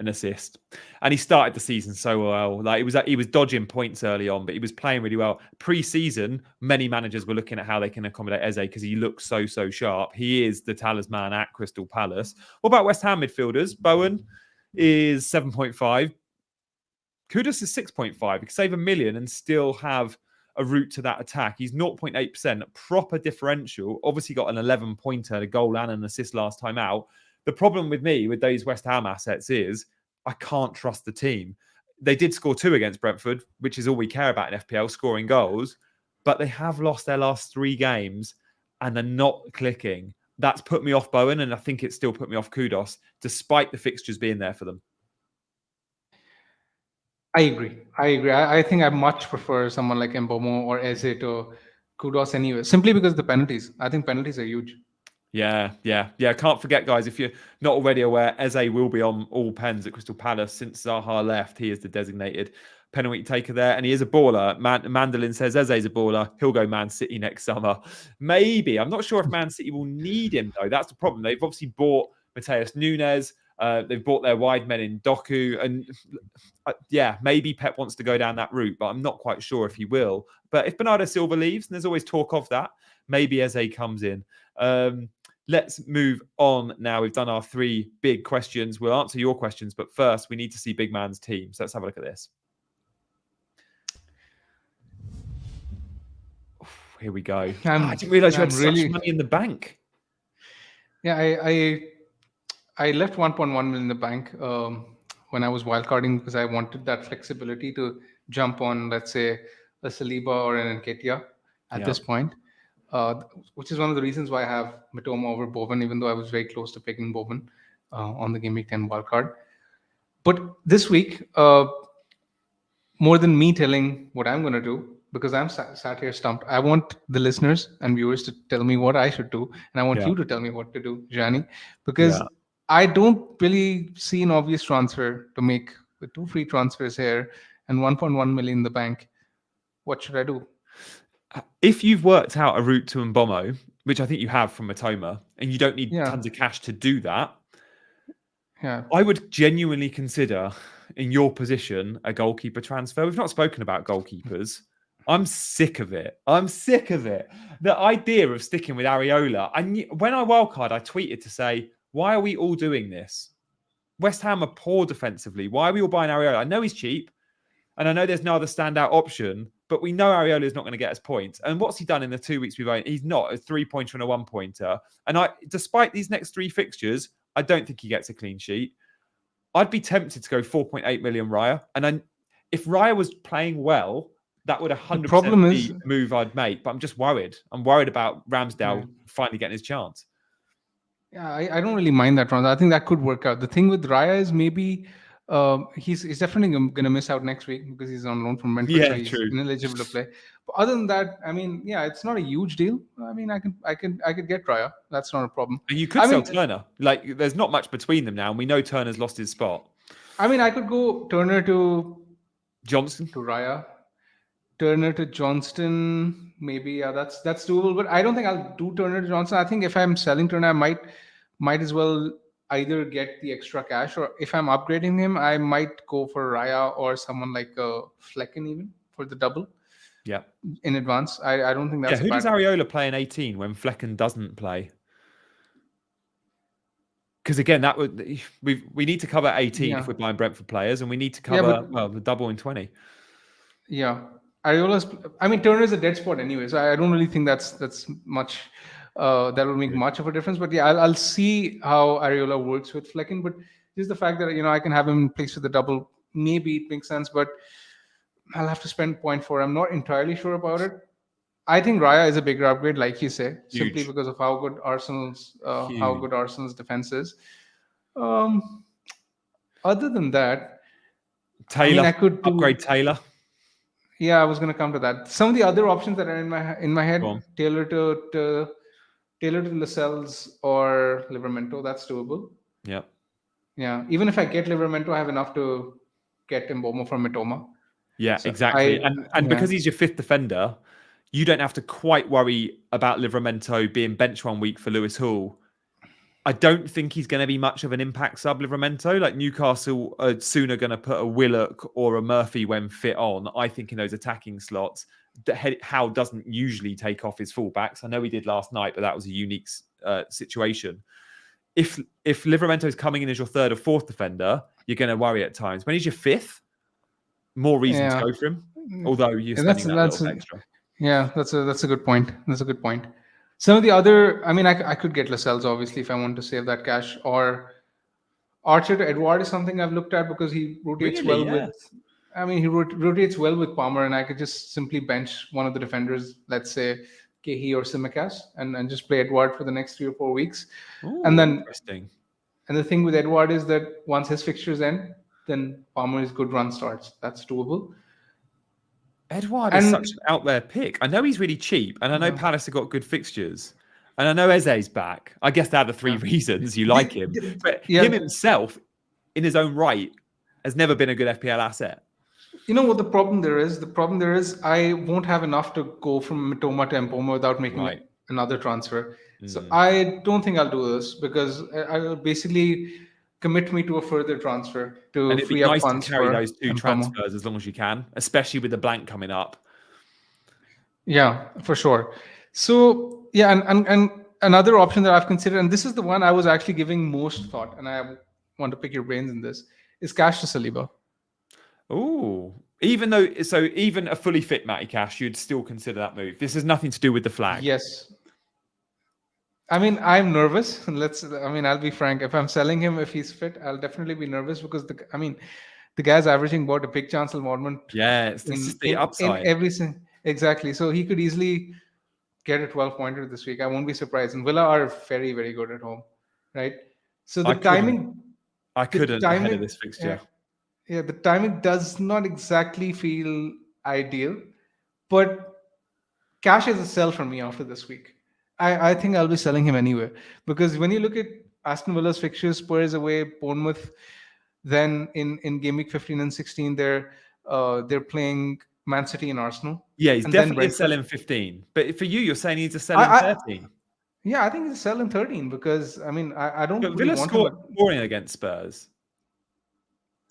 an assist. And he started the season so well. Like he was dodging points early on, but he was playing really well. Pre-season, many managers were looking at how they can accommodate Eze because he looks so sharp. He is the talisman at Crystal Palace. What about West Ham midfielders? Bowen is 7.5. Kudus is 6.5. You can save $1 million and still have a route to that attack. He's 0.8%, proper differential. Obviously got an 11-pointer, a goal and an assist last time out. The problem with me with those West Ham assets is I can't trust the team. They did score 2 against Brentford, which is all we care about in FPL, scoring goals, but they have lost their last 3 games and they're not clicking. That's put me off Bowen, and I think it still put me off Kudus, despite the fixtures being there for them. I agree. I think I much prefer someone like Mbomo or Eze to Kudus anyway, simply because of the penalties. I think penalties are huge. Yeah. Can't forget, guys, if you're not already aware, Eze will be on all pens at Crystal Palace. Since Zaha left, he is the designated penalty taker there, and he is a baller. Mandolin says Eze's a baller. He'll go Man City next summer. Maybe. I'm not sure if Man City will need him, though. That's the problem. They've obviously bought Mateus Nunes. They've bought their wide men in Doku. And maybe Pep wants to go down that route, but I'm not quite sure if he will. But if Bernardo Silva leaves, and there's always talk of that, maybe Eze comes in. Let's move on now. We've done our 3 big questions. We'll answer your questions, but first we need to see Big Man's team. So let's have a look at this. Here we go. I didn't realize you had such money in the bank. Yeah, I left 1.1 million in the bank when I was wildcarding because I wanted that flexibility to jump on, let's say, a Saliba or an Nketiah at this point. Which is one of the reasons why I have Mitoma over Bowen, even though I was very close to picking Bowen on the Game Week 10 wildcard. But this week, more than me telling what I'm going to do, because I'm sat here stumped, I want the listeners and viewers to tell me what I should do. And I want you to tell me what to do, Gianni, because I don't really see an obvious transfer to make with 2 free transfers here and 1.1 million in the bank. What should I do? If you've worked out a route to Mbomo, which I think you have from Mitoma, and you don't need tons of cash to do that, I would genuinely consider, in your position, a goalkeeper transfer. We've not spoken about goalkeepers. I'm sick of it. The idea of sticking with Areola. When I wildcard, I tweeted to say, why are we all doing this? West Ham are poor defensively. Why are we all buying Areola? I know he's cheap, and I know there's no other standout option, but we know Areola is not going to get us points. And what's he done in the 2 weeks we've owned? He's not a 3-pointer and a 1-pointer. And despite these next 3 fixtures, I don't think he gets a clean sheet. I'd be tempted to go 4.8 million Raya. And then if Raya was playing well, that would 100% be a move I'd make. But I'm just worried. I'm worried about Ramsdale finally getting his chance. Yeah, I don't really mind that transfer. I think that could work out. The thing with Raya is maybe he's definitely going to miss out next week because he's on loan from Brentford, so he's ineligible to play. But other than that, I mean, yeah, it's not a huge deal. I mean, I could get Raya. That's not a problem. And you could sell Turner. Like, there's not much between them now, and we know Turner's lost his spot. I mean, I could go Turner to Johnston to Raya, Turner to Johnston. Maybe that's doable. But I don't think I'll do Turner to Johnston. I think if I'm selling Turner, I might as well either get the extra cash, or if I'm upgrading him, I might go for Raya or someone like Flecken even for the double. Yeah, in advance. I don't think that's. Who does Areola play in 18 when Flecken doesn't play? Because again, that would we need to cover 18 if we're buying Brentford players, and we need to cover the double in 20. Yeah, Areola's. I mean, Turner is a dead spot anyway, so I don't really think that's much. That will make much of a difference. But yeah, I'll see how Areola works with Flecken. But just the fact that I can have him in place for the double, maybe it makes sense. But I'll have to spend 0.4. I'm not entirely sure about it. I think Raya is a bigger upgrade, like you say, simply because of how good Arsenal's defense is. Other than that, Taylor, I could upgrade Taylor. Yeah, I was going to come to that. Some of the other options that are in my head: Taylor to Lascelles or Livramento. That's doable. Yeah. Yeah. Even if I get Livramento, I have enough to get Mbeumo from Mitoma. Yeah, so exactly. And because he's your fifth defender, you don't have to quite worry about Livramento being bench 1 week for Lewis Hall. I don't think he's going to be much of an impact sub, Livramento. Like, Newcastle are sooner going to put a Willock or a Murphy when fit on. I think in those attacking slots, Howe doesn't usually take off his fullbacks. I know he did last night, but that was a unique situation. If Livramento is coming in as your third or fourth defender, you're going to worry at times. When he's your fifth, more reason to go for him. Although you're spending that little extra. Yeah, that's a good point. That's a good point. Some of the other, I mean, I could get Lascelles obviously if I want to save that cash, or Archer to Edouard is something I've looked at because he rotates with. I mean, he rotates well with Palmer, and I could just simply bench one of the defenders, let's say Kehi or Tsimikas, and just play Edouard for the next 3 or 4 weeks. Ooh, and then, interesting. And the thing with Edouard is that once his fixtures end, then Palmer's good run starts. That's doable. Edouard is such an out there pick. I know he's really cheap, and I know Palace have got good fixtures, and I know Eze's back. I guess they're the 3 reasons you like him. But him himself, in his own right, has never been a good FPL asset. You know what the problem there is? The problem there is I won't have enough to go from Mitoma to Mbeumo without making another transfer. So I don't think I'll do this because I will basically commit me to a further transfer to and it'd free be up nice funds to carry those 2 Mbeumo. transfers as long as you can, especially with the blank coming up. Yeah, for sure. So yeah, and another option that I've considered, and this is the one I was actually giving most thought, and I want to pick your brains in this, is Cash to Saliba. Oh, even a fully fit Matty Cash, you'd still consider that move. This has nothing to do with the flag. Yes. I mean, I'm nervous. I'll be frank. If I'm selling him, if he's fit, I'll definitely be nervous because the guy's averaging about a big chance involvement. Yeah, it's the upside. Exactly. So he could easily get a 12-pointer this week. I won't be surprised. And Villa are very, very good at home, right? So the timing. I couldn't ahead of this fixture. Yeah, the timing does not exactly feel ideal, but Cash is a sell for me after this week. I think I'll be selling him anyway because when you look at Aston Villa's fixtures, Spurs away, Bournemouth, then in game week 15 and 16 they're playing Man City and Arsenal. Yeah, he's definitely a sell in 15. But for you, you're saying he's a sell in 13. Yeah, I think he's a sell in 13 because I don't. But Villa scoring against Spurs.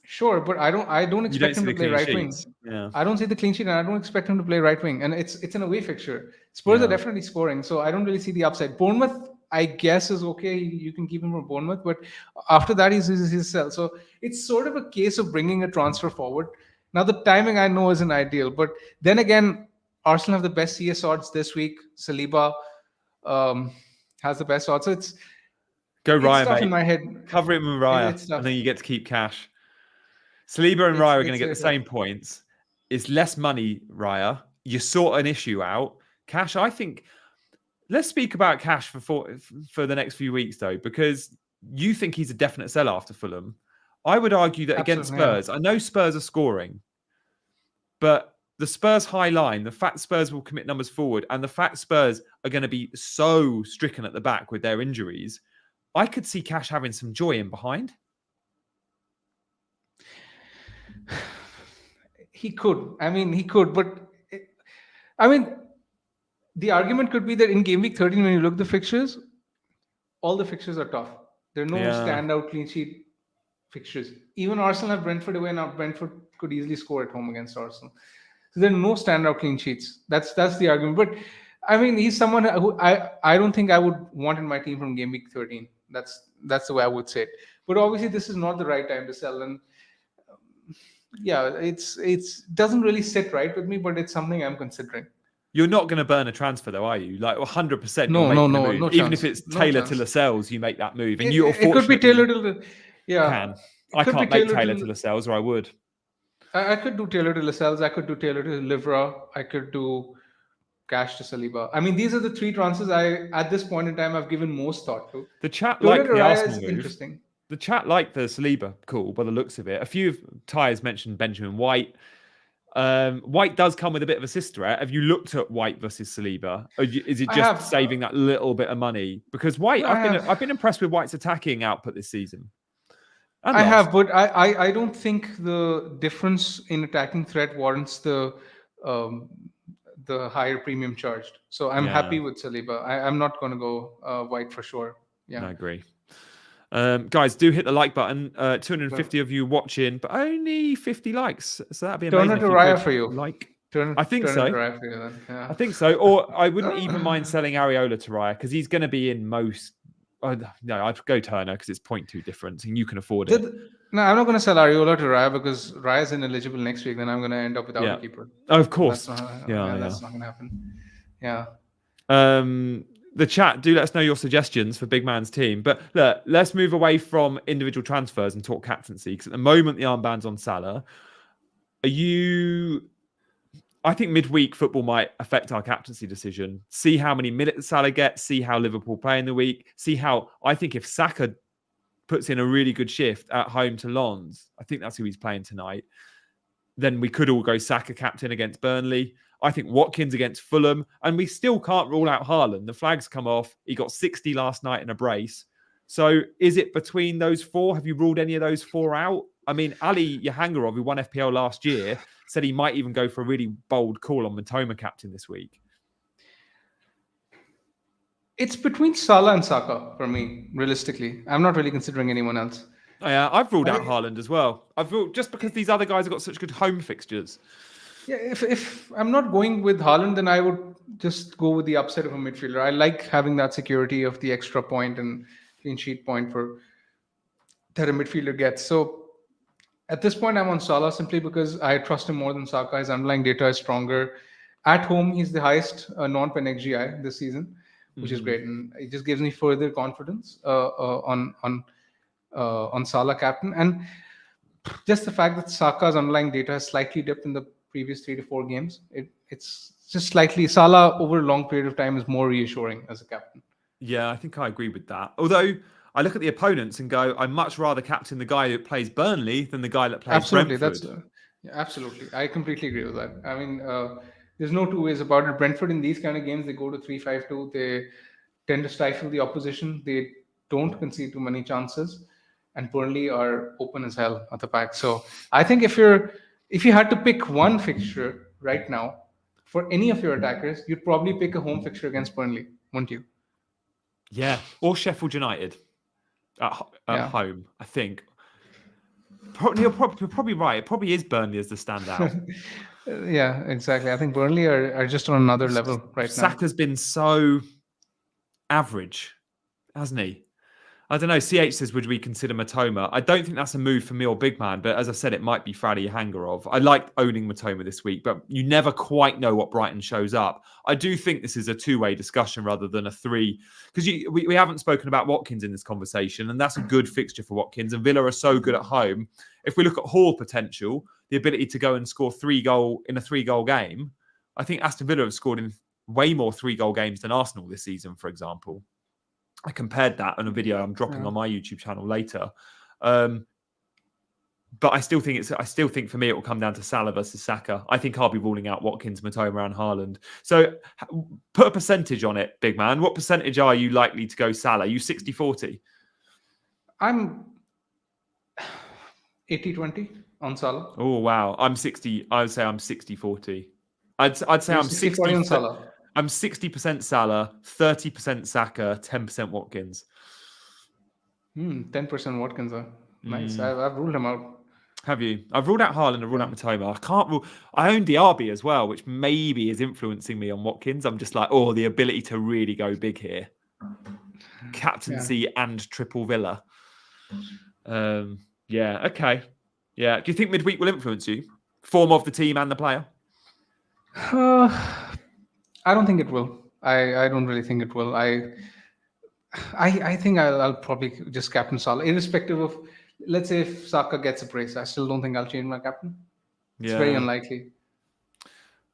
Sure, but I don't expect him to play right wing. Yeah. I don't see the clean sheet, and I don't expect him to play right wing. And it's an away fixture. Spurs are definitely scoring, so I don't really see the upside. Bournemouth, I guess, is okay. You can keep him from Bournemouth, but after that, he's a sell. So it's sort of a case of bringing a transfer forward. Now the timing I know isn't ideal, but then again, Arsenal have the best CS odds this week. Saliba has the best odds. So Go It's Raya, tough in mate. my head. Cover him with Raya, It's tough. and then you get to keep cash. Saliba and Raya are going to get the It's same points. It's less money, Raya. You sort an issue out. Cash, I think. Let's speak about Cash for the next few weeks, though, because you think he's a definite sell after Fulham. I would argue that against Absolutely, Spurs, I know Spurs are scoring, but the Spurs high line, the fact Spurs will commit numbers forward, and the fact Spurs are going to be so stricken at the back with their injuries, I could see Cash having some joy in behind. He could. I mean, he could, but I mean, the argument could be that in game week 13, when you look at the fixtures, all the fixtures are tough. There are no standout clean sheet fixtures. Even Arsenal have Brentford away, now Brentford could easily score at home against Arsenal. So there are no standout clean sheets. That's the argument. But I mean, he's someone who I don't think I would want in my team from game week 13. That's the way I would say it. But obviously, this is not the right time to sell. And yeah, it's doesn't really sit right with me, but it's something I'm considering. You're not going to burn a transfer, though, are you? Like 100%, No, you're making no, a move. no Even chance. if it's No Taylor chance. to Lascelles, you make that move. And It could be Taylor to can. I can't make Taylor to Lascelles, or I would. I could do Taylor to Lascelles. I could do Taylor to Livra. I could do Cash to Saliba. I mean, these are the three transfers at this point in time, I've given most thought to. The chat Taylor like to the Raya Arsenal is move. interesting. The chat like the Saliba call by the looks of it. A few of Tyres mentioned Benjamin White. White does come with a bit of a assist threat. Have you looked at White versus Saliba? Or is it just saving that little bit of money? Because White, I've been impressed with White's attacking output this season. I have, but I don't think the difference in attacking threat warrants the higher premium charged. So I'm happy with Saliba. I'm not going to go White for sure. Yeah, I agree. Guys, do hit the like button. 250 of you watching, but only 50 likes. So that'd be amazing. Turn it to Raya for you. I think so. I think so. Or I wouldn't even mind selling Areola to Raya because he's going to be in most. No, I'd go Turner because it's 0.2 difference and you can afford it. No, I'm not going to sell Areola to Raya because Raya's ineligible next week. Then I'm going to end up without a keeper. Of course. That's not going to happen. Yeah. The chat, do let us know your suggestions for Bigman's team. But look, let's move away from individual transfers and talk captaincy. Because at the moment, the armband's on Salah. I think midweek football might affect our captaincy decision. See how many minutes Salah gets. See how Liverpool play in the week. See how, I think if Saka puts in a really good shift at home to Lens, I think that's who he's playing tonight, then we could all go Saka captain against Burnley. I think Watkins against Fulham. And we still can't rule out Haaland. The flag's come off. He got 60 last night in a brace. So is it between those four? Have you ruled any of those four out? I mean, Ali Yahangarov, who won FPL last year, said he might even go for a really bold call on Matoma captain this week. It's between Salah and Saka for me, realistically. I'm not really considering anyone else. Yeah, I've ruled out Haaland as well. I've ruled just because these other guys have got such good home fixtures. Yeah, if I'm not going with Haaland, then I would just go with the upside of a midfielder. I like having that security of the extra point and clean sheet point that a midfielder gets. So at this point, I'm on Salah simply because I trust him more than Saka. His underlying data is stronger. At home, he's the highest non-pen XGI this season, which is great, and it just gives me further confidence on Salah captain. And just the fact that Saka's underlying data has slightly dipped in the previous 3 to 4 games, it's just slightly. Salah over a long period of time is more reassuring as a captain. Yeah, I think I agree with that. Although I look at the opponents and go, I'd much rather captain the guy that plays Burnley than the guy that plays Brentford. Absolutely. I completely agree with that. I mean, there's no two ways about it. Brentford in these kind of games, they go to 3-5-2. They tend to stifle the opposition. They don't concede too many chances. And Burnley are open as hell at the back. So I think if you had to pick one fixture right now for any of your attackers, you'd probably pick a home fixture against Burnley, wouldn't you? Yeah, or Sheffield United at home, I think. You're probably right. It probably is Burnley as the standout. Yeah, exactly. I think Burnley are just on another level right now. Saka's been so average, hasn't he? I don't know. CH says, would we consider Matoma? I don't think that's a move for me or Bigman, but as I said, it might be Frady Hangarov. I like owning Matoma this week, but you never quite know what Brighton shows up. I do think this is a two-way discussion rather than a three, because we haven't spoken about Watkins in this conversation, and that's a good fixture for Watkins, and Villa are so good at home. If we look at Hall potential, the ability to go and score 3-goal in a 3-goal game, I think Aston Villa have scored in way more 3-goal games than Arsenal this season, for example. I compared that on a video I'm dropping on my YouTube channel later. But I still think for me it will come down to Salah versus Saka. I think I'll be ruling out Watkins, Matoma, and Haaland. So put a percentage on it, big man. What percentage are you likely to go Salah? Are you 60-40? I'm 80-20 on Salah. Oh wow, I'm 60. I would say I'm 60-40. I'd say I'm 60 on Salah. I'm 60% Salah, 30% Saka, 10% Watkins. 10% Watkins. Nice. I've ruled him out. Have you? I've ruled out Haaland. I've ruled out Matoma. I can't rule. I own Diaby as well, which maybe is influencing me on Watkins. I'm just like, the ability to really go big here. Captaincy and triple Villa. Yeah. Okay. Yeah. Do you think midweek will influence you? Form of the team and the player? I don't think it will. I don't really think it will. I think I'll probably just captain Salah, irrespective of, let's say if Saka gets a brace. I still don't think I'll change my captain. It's very unlikely.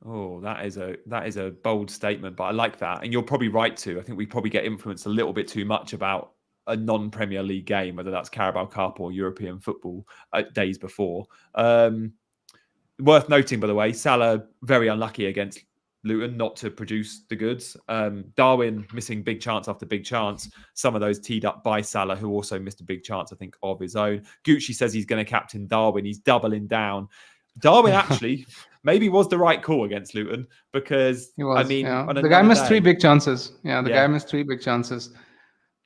Oh, that is a bold statement, but I like that. And you're probably right too. I think we probably get influenced a little bit too much about a non-Premier League game, whether that's Carabao Cup or European football days before. Worth noting, by the way, Salah very unlucky against Luton not to produce the goods. Darwin missing big chance after big chance. Some of those teed up by Salah, who also missed a big chance, I think, of his own. Gucci says he's going to captain Darwin. He's doubling down. Darwin actually maybe was the right call against Luton because, he was, I mean... The guy missed 3 big chances. Yeah, the guy missed 3 big chances.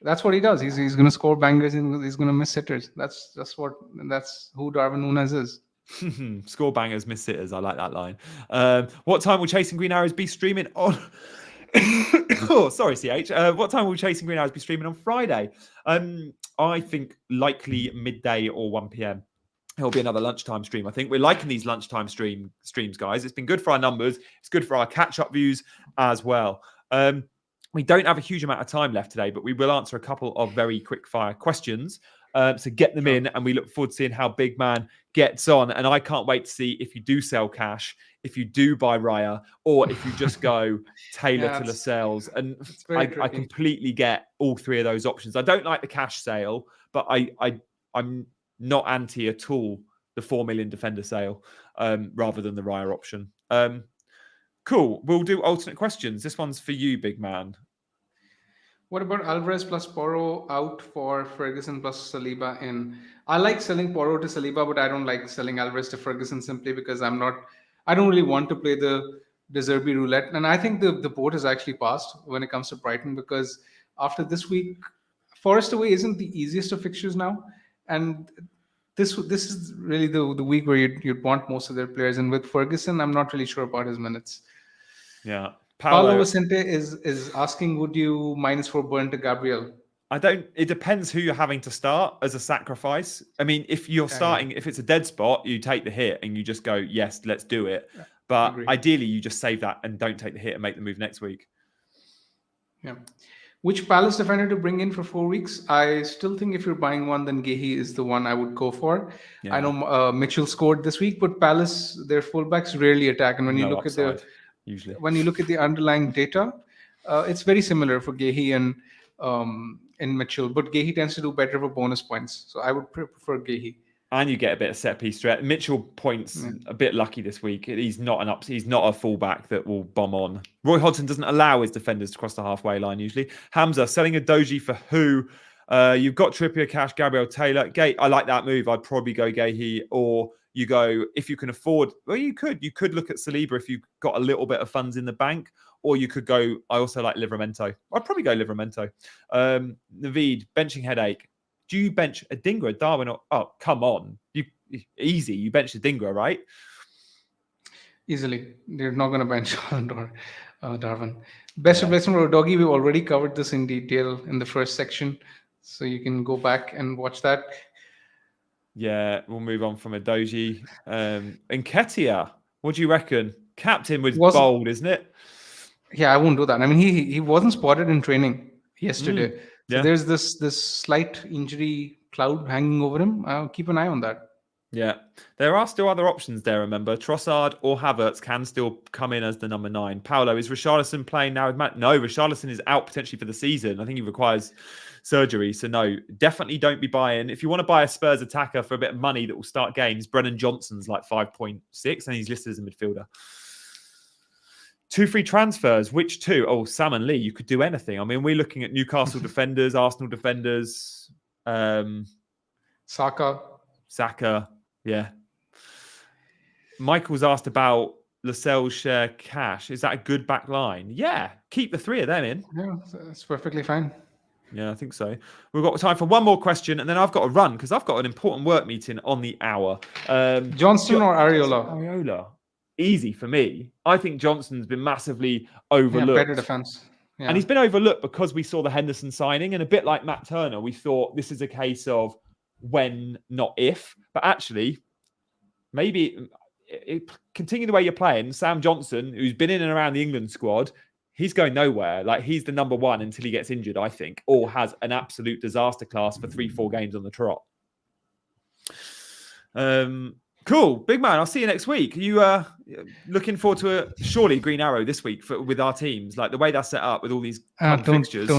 That's what he does. He's going to score bangers and he's going to miss sitters. That's who Darwin Núñez is. Score bangers, miss sitters. I like that line. What time will Chasing Green Arrows be streaming on? Sorry, CH. What time will Chasing Green Arrows be streaming on Friday? I think likely midday or 1 p.m. It'll be another lunchtime stream. I think we're liking these lunchtime streams, guys. It's been good for our numbers. It's good for our catch-up views as well. We don't have a huge amount of time left today, but we will answer a couple of very quick-fire questions. So get them in, and we look forward to seeing how Big Man gets on. And I can't wait to see if you do sell Cash, if you do buy Raya, or if you just go Taylor to Lascelles. And I completely get all 3 of those options. I don't like the Cash sale, but I'm not anti at all the 4 million defender sale rather than the Raya option. Cool. We'll do alternate questions. This one's for you, Big Man. What about Alvarez plus Porro out for Ferguson plus Saliba in? I like selling Porro to Saliba, but I don't like selling Alvarez to Ferguson simply because I don't really want to play the De Zerbi roulette. And I think the boat has actually passed when it comes to Brighton, because after this week, Forest away isn't the easiest of fixtures now. And this is really the week where you'd want most of their players. And with Ferguson, I'm not really sure about his minutes. Yeah. Paulo Vicente is asking, would you -4 burn to Gabriel? It depends who you're having to start as a sacrifice. I mean, if you're starting, if it's a dead spot, you take the hit and you just go, yes, let's do it. Yeah, but ideally, you just save that and don't take the hit and make the move next week. Yeah. Which Palace defender to bring in for 4 weeks? I still think if you're buying one, then Gehi is the one I would go for. Yeah. I know Mitchell scored this week, but Palace, their fullbacks rarely attack. And when you look at when you look at the underlying data, it's very similar for Gehi and Mitchell, but Gehi tends to do better for bonus points. So I would prefer Gehi. And you get a bit of set piece threat. Mitchell points a bit lucky this week. He's not a fullback that will bomb on. Roy Hodgson doesn't allow his defenders to cross the halfway line usually. Hamza selling a Doji for who? You've got Trippier, Cash, Gabriel, Taylor. Gay, I like that move. I'd probably go Gehi, or you go, if you can afford, well, you could look at Saliba if you've got a little bit of funds in the bank, or you could go, I also like Livramento. I'd probably go Livramento. Naveed, benching headache. Do you bench a Dingra, Darwin, or, oh, come on. Easy. You bench a Dingra, right? Easily. They're not going to bench Haaland or Darwin. Best replacement for Doggy, we've already covered this in detail in the first section. So you can go back and watch that. Yeah, we'll move on from Adoji. Nketiah, what do you reckon? Captain was Was bold, isn't it? Yeah, I won't do that. I mean, he wasn't spotted in training yesterday, so Yeah. there's this slight injury cloud hanging over him. I'll keep an eye on that. Yeah, there are still other options there, remember. Trossard or Havertz can still come in as the number 9. Paolo, is Richarlison playing now with Matt? No, Richarlison is out potentially for the season. I think he requires surgery. So no, definitely don't be buying. If you want to buy a Spurs attacker for a bit of money that will start games, Brennan Johnson's like 5.6 and he's listed as a midfielder. 2 free transfers. Which 2? Oh, Sam and Lee. You could do anything. I mean, we're looking at Newcastle defenders, Arsenal defenders, Saka. Yeah. Michael's asked about Lascelles share cash. Is that a good back line? Yeah. Keep the 3 of them in. Yeah, that's perfectly fine. Yeah, I think so. We've got time for one more question, and then I've got to run because I've got an important work meeting on the hour. Johnston or Areola? Areola. Easy for me. I think Johnson's been massively overlooked. Yeah, better defense. Yeah. And he's been overlooked because we saw the Henderson signing, and a bit like Matt Turner, we thought this is a case of when, not if. But actually, maybe continue the way you're playing. Sam Johnson, who's been in and around the England squad, he's going nowhere. Like, he's the number 1 until he gets injured, I think, or has an absolute disaster class for 3-4 games on the trot. Cool. Big man, I'll see you next week. Are you looking forward to a surely Green Arrow this week with our teams? Like the way that's set up with all these fixtures.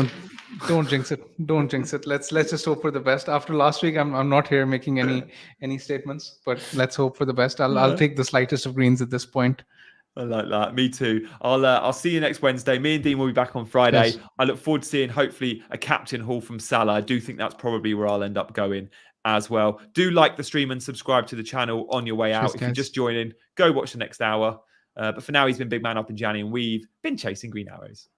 Don't jinx it. Don't jinx it. Let's just hope for the best. After last week, I'm not here making any statements, but let's hope for the best. I'll take the slightest of greens at this point. I like that. Me too. I'll see you next Wednesday. Me and Dean will be back on Friday. Yes. I look forward to seeing hopefully a captain haul from Salah. I do think that's probably where I'll end up going as well. Do like the stream and subscribe to the channel on your way out. If you're just joining, go watch the next hour. But for now, he's been Big Man up in Janny, and we've been chasing Green Arrows.